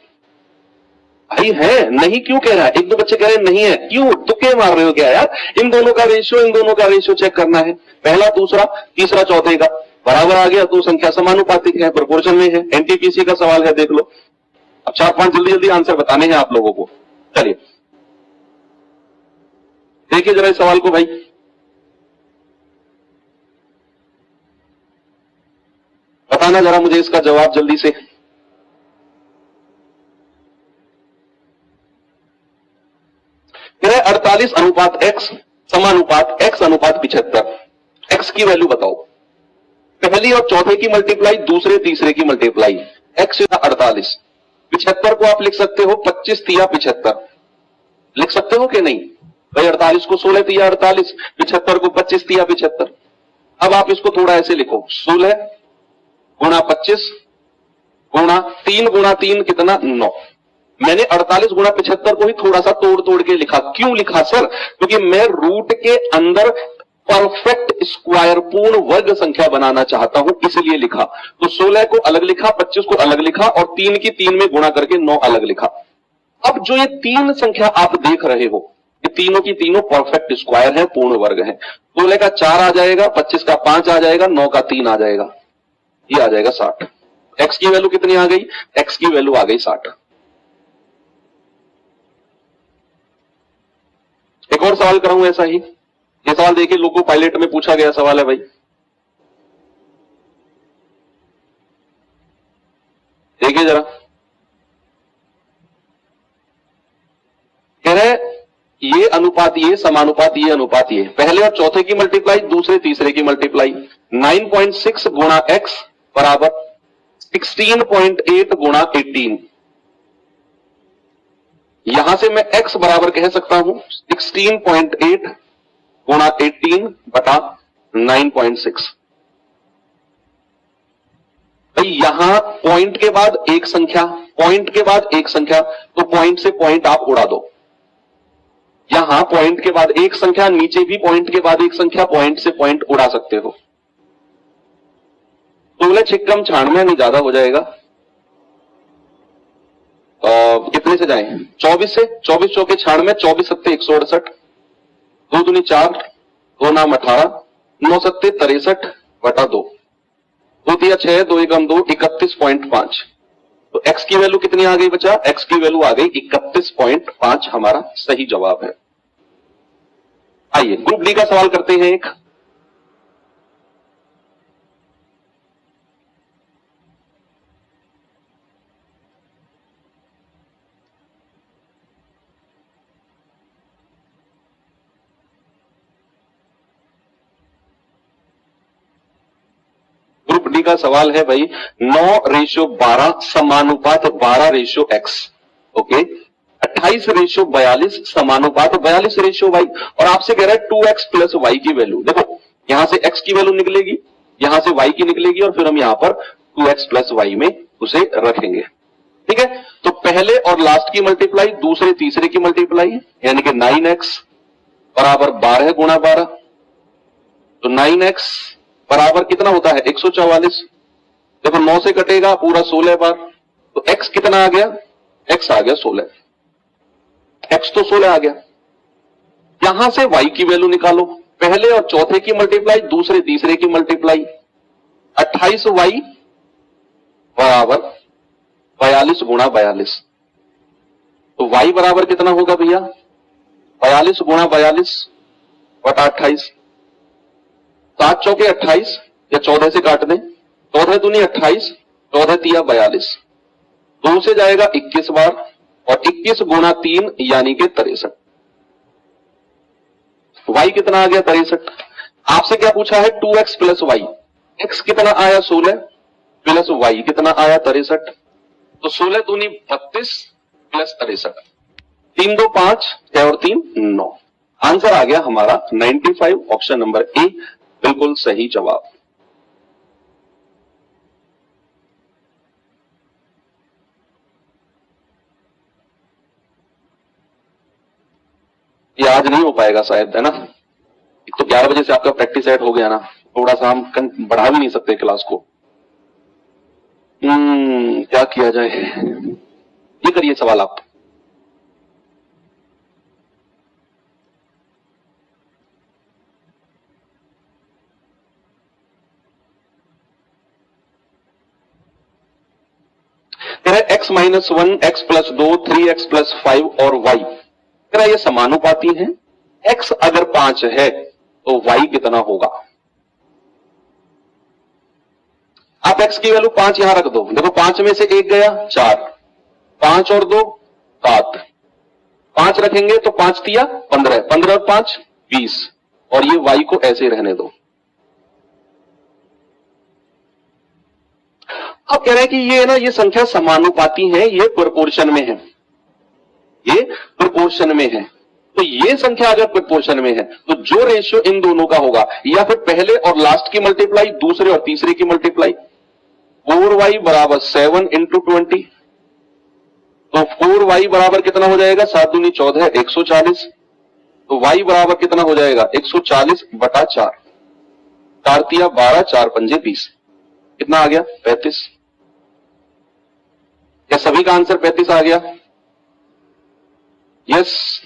भाई है नहीं? क्यों कह रहा है? एक दो बच्चे कह रहे हैं नहीं है, क्यों तुक्के मार रहे हो क्या यार? इन दोनों का रेशियो, इन दोनों का रेशियो चेक करना है, पहला दूसरा तीसरा चौथे का बराबर आ गया तो संख्या समानुपातिक है, प्रोपोर्शन में है। एनटीपीसी का सवाल है, देख लो। अब 4-5 जल्दी जल्दी आंसर बताने हैं आप लोगों को। चलिए देखिए जरा इस सवाल को भाई, बताना जरा मुझे इसका जवाब जल्दी से। यह 48/X समानुपात X/75। X की वैल्यू बताओ, पहली और चौथे की मल्टीप्लाई, दूसरे तीसरे की मल्टीप्लाई। X 48, 75 को आप लिख सकते हो 25 तिया 75, लिख सकते हो कि नहीं भाई? 48 को 16 तिया 48, 75 को 25 तिया 75। अब आप इसको थोड़ा ऐसे लिखो, 16 गुणा 25 गुणा 3 गुणा 3 कितना? 9। मैंने 48 गुणा 75 को ही थोड़ा सा तोड़ तोड़ के लिखा। क्यों लिखा सर? क्योंकि मैं रूट के अंदर परफेक्ट स्क्वायर, पूर्ण वर्ग संख्या बनाना चाहता हूं, इसलिए लिखा। तो 16 को अलग लिखा, 25 को अलग लिखा, और 3 की 3 में गुणा करके 9 अलग लिखा। अब जो ये 3 संख्या आप देख रहे हो, ये तीनों की तीनों परफेक्ट स्क्वायर है, पूर्ण वर्ग है। 16 का 4 आ जाएगा, 25 का 5 आ जाएगा, 9 का 3 आ जाएगा, ये आ जाएगा 60। एक्स की वैल्यू कितनी आ गई? एक्स की वैल्यू आ गई 60। एक और सवाल कराऊं ऐसा ही। ये सवाल देखिए, लोको पायलट में पूछा गया सवाल है भाई। देखिए जरा, कह रहे ये अनुपात, ये समानुपात, ये अनुपात, ये पहले और चौथे की मल्टीप्लाई, दूसरे तीसरे की मल्टीप्लाई। 9.6 गुणा x बराबर 16.8 गुणा 18। यहां से मैं x बराबर कह सकता हूं 16.8 गुणा 18 बटा 9.6। भाई यहां पॉइंट के बाद एक संख्या, पॉइंट के बाद एक संख्या, तो पॉइंट से पॉइंट आप उड़ा दो। यहां पॉइंट के बाद एक संख्या, नीचे भी पॉइंट के बाद एक संख्या, पॉइंट से पॉइंट उड़ा सकते हो। तो बोले छिक्कम छाण में नहीं ज्यादा हो जाएगा। कितने से जाएं? 24 से। 24 चौके छाण में, 24 सत्ते 168, 2 दूनी 4, 2 नाम 18, 9 सत्ते 63 बटा 2, 2 तिया 6, 2 एकम 2, 31.5। तो x की वैल्यू कितनी आ गई बचा? x की वैल्यू आ गई 31.5, हमारा सही जवाब है। आइए ग्रुप डी का सवाल करते हैं एक। ग्रुप डी का सवाल है भाई 9:12 समानुपात 12:x। Okay, 28:42 समानुपात 42:y। और आपसे कह रहा है 2x प्लस y की वैल्यू। देखो यहां से x की वैल्यू निकलेगी, यहां से y की निकलेगी, और फिर हम यहां पर 2x प्लस y में उसे रखेंगे। ठीक है, तो पहले और लास्ट की मल्टीप्लाई, दूसरे तीसरे की मल्टीप्लाई, यानी कि 9x बराबर 12 गुणा 12। तो 9x बराबर कितना होता है? 144। देखो 9 से कटेगा पूरा 16 बार, तो x कितना आ गया? x आ गया 16। x तो 16 आ गया। यहां से y की वैल्यू निकालो, पहले और चौथे की मल्टीप्लाई, दूसरे तीसरे की मल्टीप्लाई। 28y बराबर 42 गुणा 42। तो y बराबर कितना होगा भैया? 42 गुणा 42 बटा 28। 7 चौके 28, या 14 से काट दें, 14 दूनी 28, 14 तिया 42, 2 से जाएगा 21 बार, और 21 गुणा 3 यानी कि 63। y कितना आ गया? 63। आपसे क्या पूछा है? 2x plus Y. x कितना आया? 16 प्लस y कितना आया? 63। तो 16 दूनी 32 प्लस 63, 3 2 5, 6 और 3 9। आंसर आ गया हमारा 95, ऑप्शन नंबर ए बिल्कुल सही जवाब। ये आज नहीं हो पाएगा शायद, है ना? एक तो 11 बजे से आपका प्रैक्टिस सेट हो गया ना, थोड़ा सा हम बढ़ा भी नहीं सकते क्लास को। क्या किया जाए? ये करिए सवाल आप। x minus 1, x plus 2, 3x plus 5 और y, तेरा ये समानुपाती है। x अगर 5 है तो y कितना होगा? आप x की वैल्यू 5 यहां रख दो। देखो 5 में से 1 गया 4, 5 और 2 7, 5 रखेंगे तो 5 तिया 15, 15 और 5 20, और ये y को ऐसे रहने दो। अब कह रहे हैं कि ये ना, ये संख्या समानुपाती है, ये प्रोपोर्शन में है, ये प्रोपोर्शन में है। तो ये संख्या अगर प्रोपोर्शन में है तो जो रेशियो इन दोनों का होगा, या फिर पहले और लास्ट की मल्टीप्लाई, दूसरे और तीसरे की मल्टीप्लाई। 4y बराबर 7 इंटू 20, तो 4y बराबर कितना हो जाएगा? 7 दूनी 14, 140। तो y बराबर कितना हो जाएगा? 140 बटा 4, 4 तिया 12, 4 पंजे 20, कितना आ गया? 35। क्या सभी का आंसर 35 आ गया? यस।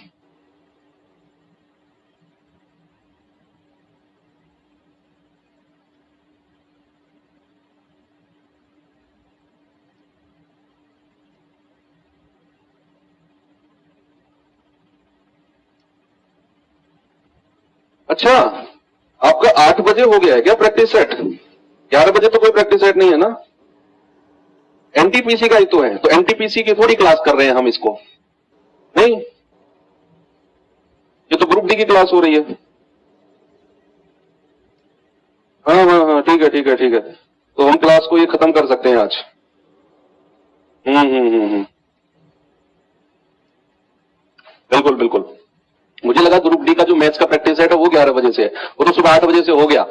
अच्छा, आपका 8 बजे हो गया है क्या प्रैक्टिस सेट? 11 बजे तो कोई प्रैक्टिस सेट नहीं है ना? एनटीपीसी का ही तो है, तो एनटीपीसी की थोड़ी क्लास कर रहे हैं हम इसको, नहीं, ये तो ग्रुप डी की क्लास हो रही है। हाँ हाँ हाँ, ठीक है ठीक है ठीक है, तो हम क्लास को ये खत्म कर सकते हैं आज। बिल्कुल बिल्कुल। मुझे लगा ग्रुप डी का जो मैथ्स का प्रैक्टिस सेट है वो 11 बजे से है, वो तो सुबह 8 बजे से हो गया।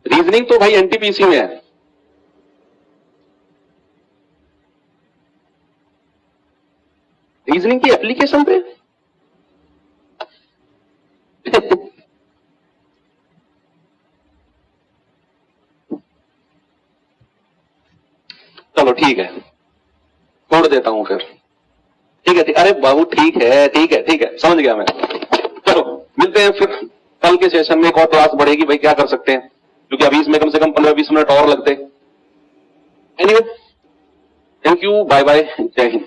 रीजनिंग तो भाई एनटीपीसी में है। रीजनिंग की एप्लीकेशन पे चलो ठीक है, छोड़ देता हूं फिर। ठीक है, अरे बाबू ठीक है ठीक है ठीक है, समझ गया मैं। चलो मिलते हैं फिर कल के सेशन में, एक और क्लास बढ़ेगी भाई, क्या कर सकते हैं, क्योंकि अभी इसमें कम से कम 15-20 मिनट और लगते हैं। Anyway, thank you, bye bye, जय हिंद।